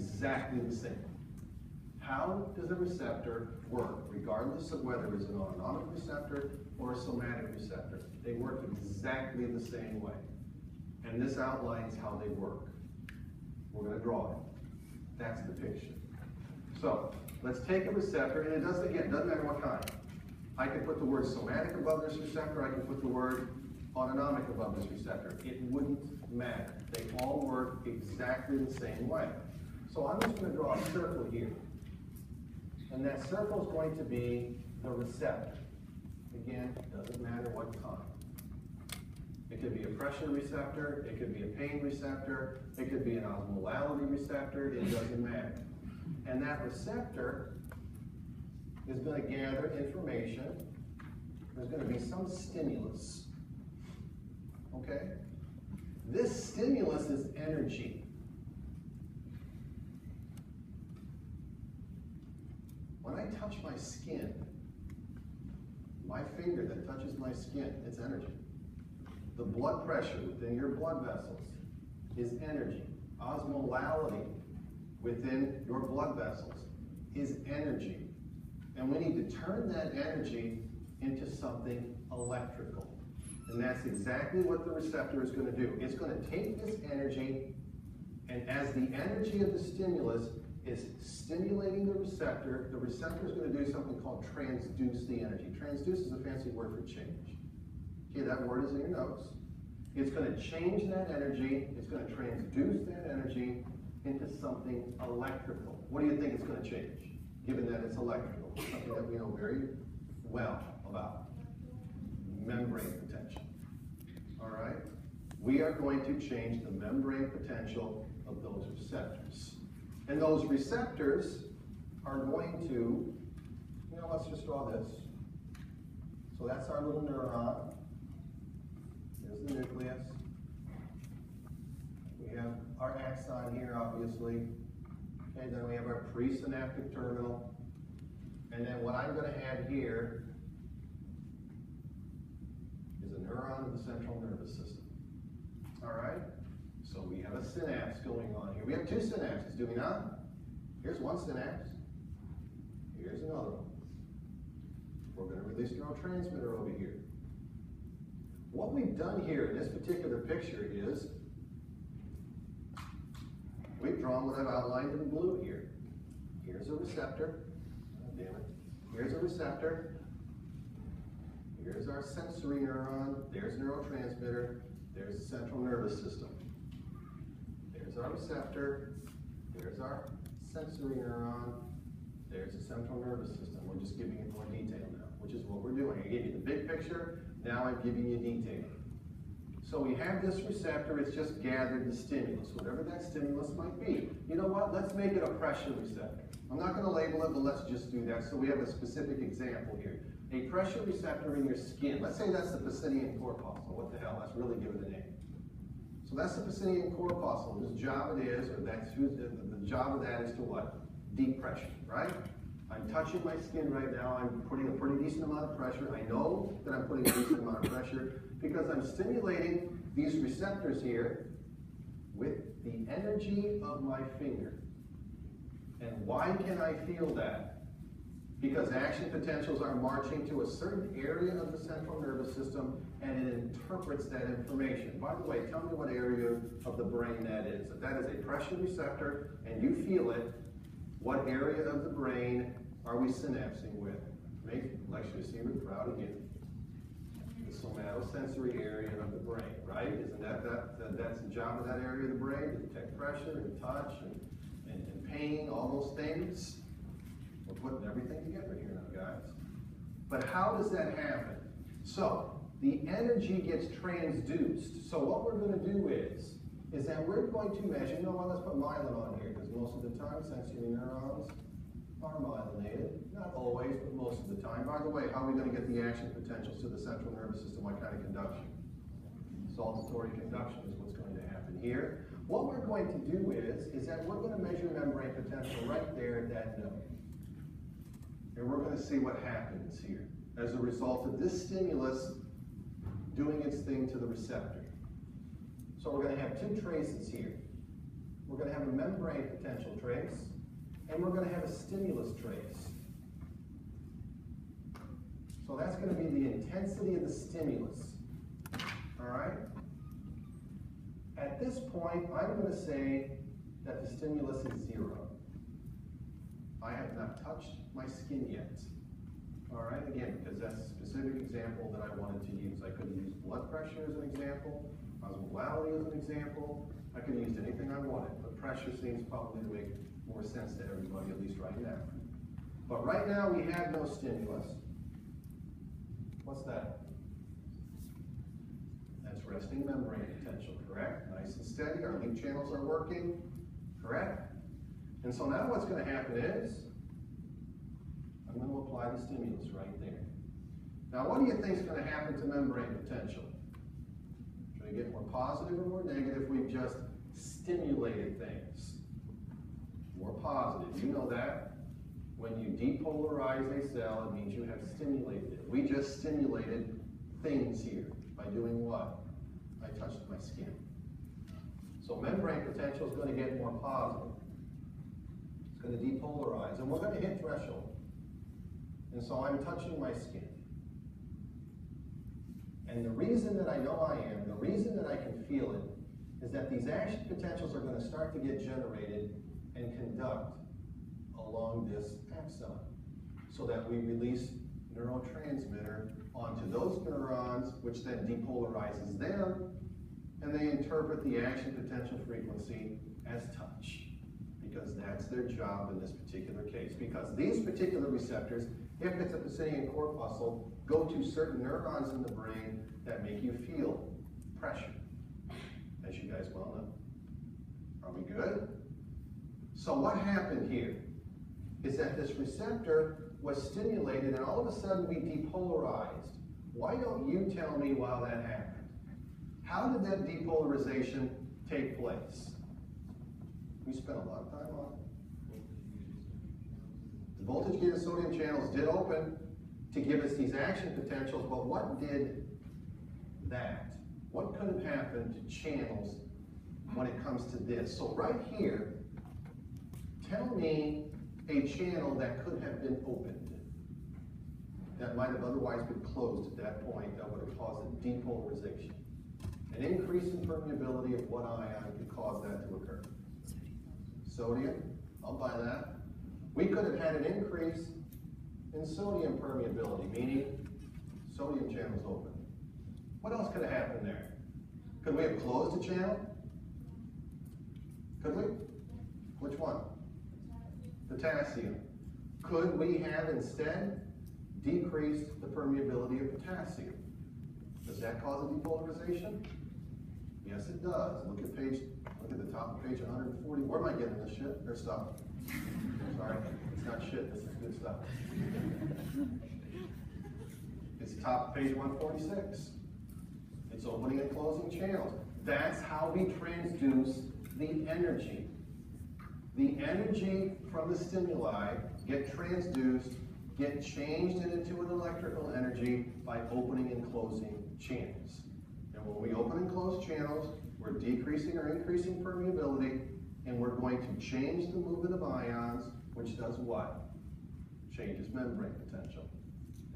exactly the same. How does a receptor work, regardless of whether it's an autonomic receptor or a somatic receptor? They work exactly the same way. And this outlines how they work. We're going to draw it. That's the picture. So let's take a receptor, and it doesn't matter what kind. I can put the word somatic above this receptor, I can put the word autonomic above this receptor. It wouldn't matter. They all work exactly the same way. So I'm just going to draw a circle here. And that circle is going to be the receptor. Again, it doesn't matter what kind. It could be a pressure receptor, it could be a pain receptor, it could be an osmolality receptor, it doesn't matter. And that receptor is going to gather information. There's going to be some stimulus. Okay? This stimulus is energy. When I touch my skin, my finger that touches my skin, it's energy. The blood pressure within your blood vessels is energy. Osmolality within your blood vessels is energy. And we need to turn that energy into something electrical. And that's exactly what the receptor is going to do. It's going to take this energy, and as the energy of the stimulus is stimulating the receptor is going to do something called transduce the energy. Transduce is a fancy word for change. Okay, that word is in your notes. It's going to change that energy, it's going to transduce that energy into something electrical. What do you think it's going to change, given that it's electrical? Something that we know very well about. Membrane potential. All right? We are going to change the membrane potential of those receptors. And those receptors are going to, let's just draw this. So that's our little neuron. There's the nucleus. We have our axon here, obviously. Okay, then we have our presynaptic terminal. And then what I'm going to have here is a neuron of the central nervous system. All right? So we have a synapse going on here. We have two synapses, do we not? Here's one synapse. Here's another one. We're going to release neurotransmitter over here. What we've done here in this particular picture is we've drawn what I've outlined in blue here. Here's a receptor. Oh, damn it. Here's a receptor. Here's our sensory neuron. There's neurotransmitter. There's the central nervous system. There's our receptor. There's our sensory neuron. There's the central nervous system. We're just giving it more detail now, which is what we're doing. I gave you the big picture. Now I'm giving you detail. So we have this receptor. It's just gathered the stimulus, whatever that stimulus might be. You know what? Let's make it a pressure receptor. I'm not going to label it, but let's just do that. So we have a specific example here. A pressure receptor in your skin. Let's say that's the Pacinian corpuscle. What the hell? Let's really give it a name. So that's the Pacinian corpuscle. Whose job it is, or that's who's the job of that is to what? Depression, right? I'm touching my skin right now. I'm putting a pretty decent amount of pressure. I know that I'm putting a decent amount of pressure because I'm stimulating these receptors here with the energy of my finger. And why can I feel that? Because action potentials are marching to a certain area of the central nervous system, and it interprets that information. By the way, tell me what area of the brain that is. If that is a pressure receptor and you feel it, what area of the brain are we synapsing with? Make lecture receiver proud again. The somatosensory area of the brain, right? Isn't that's the job of that area of the brain, to detect pressure and touch and pain, all those things? We're putting everything together here now, guys. But how does that happen? So the energy gets transduced. So what we're going to do is that we're going to measure, let's put myelin on here, because most of the time sensory neurons are myelinated. Not always, but most of the time. By the way, how are we going to get the action potentials to the central nervous system? What kind of conduction? Saltatory conduction is what's going to happen here. What we're going to do is that we're going to measure membrane potential right there at that node. And we're going to see what happens here as a result of this stimulus doing its thing to the receptor. So we're going to have two traces here. we're going to have a membrane potential trace, and we're going to have a stimulus trace. So that's going to be the intensity of the stimulus. All right? At this point, I'm going to say that the stimulus is 0. I have not touched my skin yet. All right, again, because that's a specific example that I wanted to use. I could have used blood pressure as an example, osmolality as an example. I could have used anything I wanted, but pressure seems probably to make more sense to everybody, at least right now. But right now, we have no stimulus. What's that? That's resting membrane potential, correct? Nice and steady, our leak channels are working, correct? And so now what's going to happen is, I'm going to apply the stimulus right there. Now what do you think is going to happen to membrane potential? Should it get more positive or more negative? We've just stimulated things. More positive, you know that. When you depolarize a cell, it means you have stimulated it. We just stimulated things here by doing what? I touched my skin. So membrane potential is going to get more positive. It's going to depolarize, and we're going to hit threshold. And so I'm touching my skin. And the reason that I know I am, the reason that I can feel it, is that these action potentials are going to start to get generated and conduct along this axon, so that we release neurotransmitter onto those neurons, which then depolarizes them, and they interpret the action potential frequency as touch, because that's their job in this particular case. Because these particular receptors, if it's a Pacinian corpuscle, go to certain neurons in the brain that make you feel pressure, as you guys well know. Are we good? So what happened here is that this receptor was stimulated, and all of a sudden we depolarized. Why don't you tell me why that happened? How did that depolarization take place? We spent a lot of time on it. The voltage gated sodium channels did open to give us these action potentials, but what did that? What could have happened to channels when it comes to this? So right here, tell me a channel that could have been opened, that might have otherwise been closed at that point, that would have caused a depolarization. An increase in permeability of what ion could cause that to occur? Sodium, I'll buy that. We could have had an increase in sodium permeability, meaning sodium channels open. What else could have happened there? Could we have closed a channel? Could we? Which one? Potassium. Could we have instead decreased the permeability of potassium? Does that cause a depolarization? Yes, it does. Look at the top of page 140. Where am I getting this shit? Or stuff? Sorry, it's not shit, this is good stuff. It's top of page 146. It's opening and closing channels. That's how we transduce the energy. The energy from the stimuli get transduced, get changed into an electrical energy by opening and closing channels. And when we open and close channels, we're decreasing or increasing permeability, and we're going to change the movement of ions, which does what? Changes membrane potential.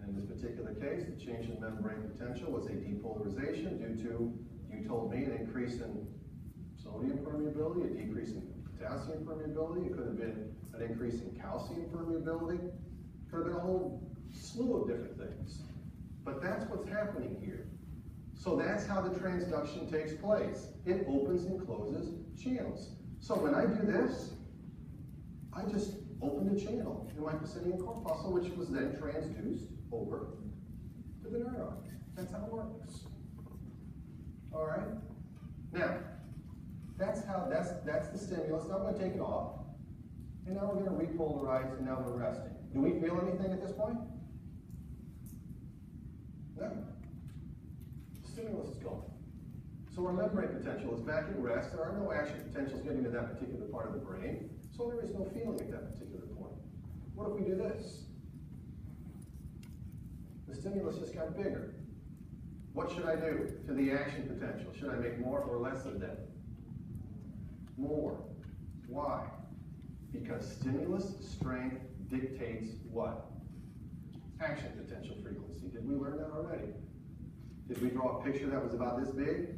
And in this particular case, the change in membrane potential was a depolarization due to, you told me, an increase in sodium permeability, a decrease in potassium permeability. It could have been an increase in calcium permeability. It could have been a whole slew of different things. But that's what's happening here. So that's how the transduction takes place. It opens and closes channels. So when I do this, I just opened a channel in my Pacinian corpuscle, which was then transduced over to the neuron. That's how it works. All right? Now, that's the stimulus. Now I'm going to take it off. And now we're going to repolarize, and now we're resting. Do we feel anything at this point? No. The stimulus is gone. So our membrane potential is back at rest. There are no action potentials getting to that particular part of the brain, so there is no feeling at that particular point. What if we do this? The stimulus just got bigger. What should I do to the action potential? Should I make more or less of them? More. Why? Because stimulus strength dictates what? Action potential frequency. Did we learn that already? Did we draw a picture that was about this big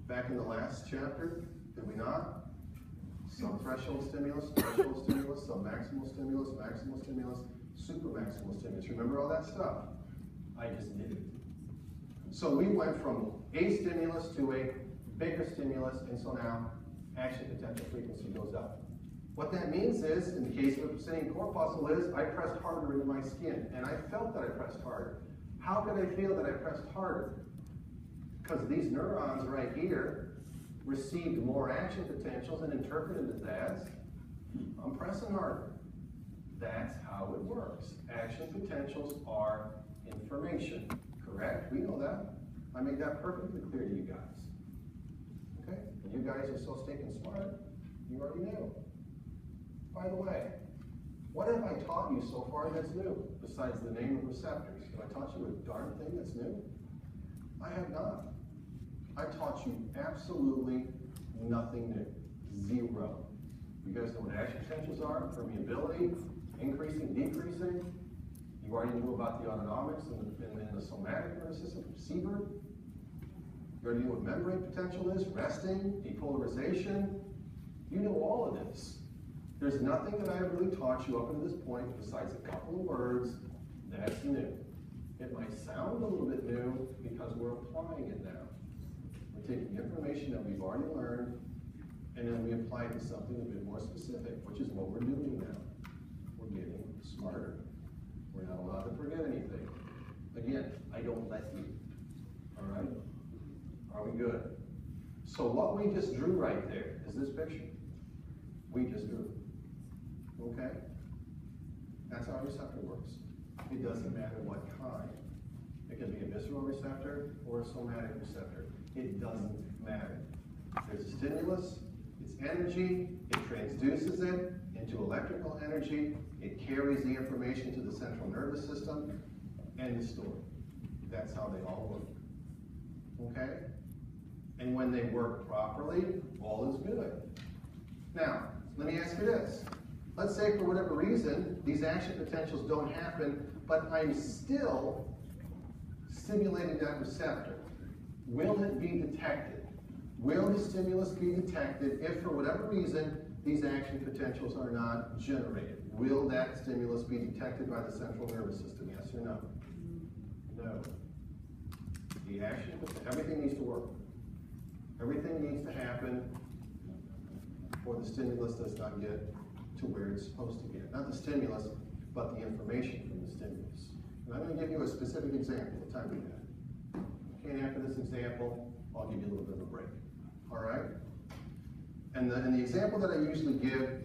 back in the last chapter? Did we not? Subthreshold stimulus, threshold stimulus, submaximal stimulus, maximal stimulus, supermaximal stimulus. Remember all that stuff? I just did it. So we went from a stimulus to a bigger stimulus, and so now action potential frequency goes up. What that means is, in the case of a prosthetic corpuscle, is I pressed harder into my skin, and I felt that I pressed harder. How could I feel that I pressed harder? Because these neurons right here received more action potentials and interpreted it as, I'm pressing harder. That's how it works. Action potentials are information, correct? We know that. I made that perfectly clear to you guys. Okay? And you guys are so stinking smart, you already know. By the way, what have I taught you so far that's new, besides the name of receptors? Have I taught you a darn thing that's new? I have not. I taught you absolutely nothing new. Zero. You guys know what action potentials are? Permeability, increasing, decreasing. You already knew about the autonomics and the somatic nervous system from Siebert. You already knew what membrane potential is, resting, depolarization. You know all of this. There's nothing that I've really taught you up until this point besides a couple of words that's new. It might sound a little bit new because we're applying it now. We're taking information that we've already learned and then we apply it to something a bit more specific, which is what we're doing now. We're getting smarter. We're not allowed to forget anything. Again, I don't let you. All right? Are we good? So what we just drew right there is this picture. We just drew. Okay? That's how a receptor works. It doesn't matter what kind. It can be a visceral receptor or a somatic receptor. It doesn't matter. There's a stimulus, it's energy, it transduces it into electrical energy, it carries the information to the central nervous system, and the story. That's how they all work. Okay? And when they work properly, all is good. Now, let me ask you this. Let's say for whatever reason, these action potentials don't happen, but I'm still stimulating that receptor. Will it be detected? Will the stimulus be detected if for whatever reason these action potentials are not generated? Will that stimulus be detected by the central nervous system? Yes or no? No. The action, everything needs to work. Everything needs to happen or the stimulus does not get to where it's supposed to get. Not the stimulus, but the information from the stimulus. And I'm going to give you a specific example. What time we got? Okay, and after this example, I'll give you a little bit of a break. All right? And the example that I usually give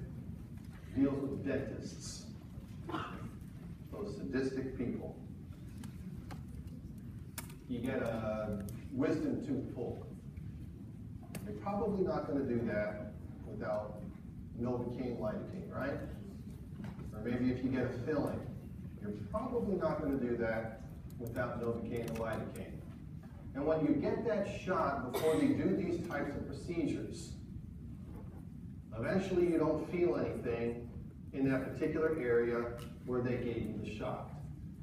deals with dentists. Those sadistic people. You get a wisdom tooth pulled. You're probably not going to do that without Novocaine lidocaine, right? Or maybe if you get a filling, you're probably not going to do that without Novocaine or lidocaine. And when you get that shot before you do these types of procedures, eventually you don't feel anything in that particular area where they gave you the shot.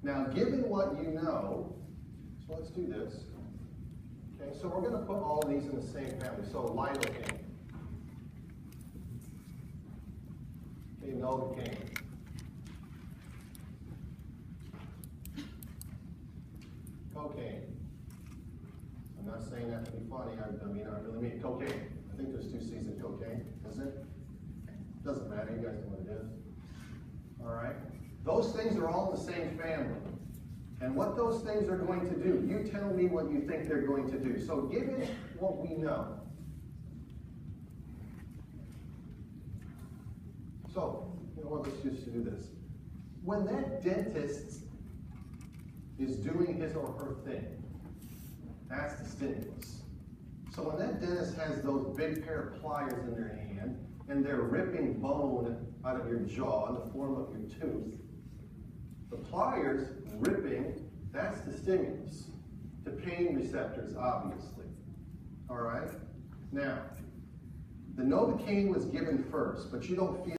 Now, given what you know, so let's do this. Okay, so we're going to put all these in the same family. So lidocaine. Okay, Novocaine. Cocaine. I'm not saying that to be funny. I really mean cocaine. I think there's 2 C's in cocaine, isn't it? Doesn't matter. You guys know what it is. All right. Those things are all in the same family. And what those things are going to do, you tell me what you think they're going to do. So given what we know. So, you know what, let's just do this. When that dentist is doing his or her thing, that's the stimulus. So when that dentist has those big pair of pliers in their hand, and they're ripping bone out of your jaw in the form of your tooth, the pliers ripping, that's the stimulus. To pain receptors, obviously. All right? Now, The Novocaine was given first, but you don't feel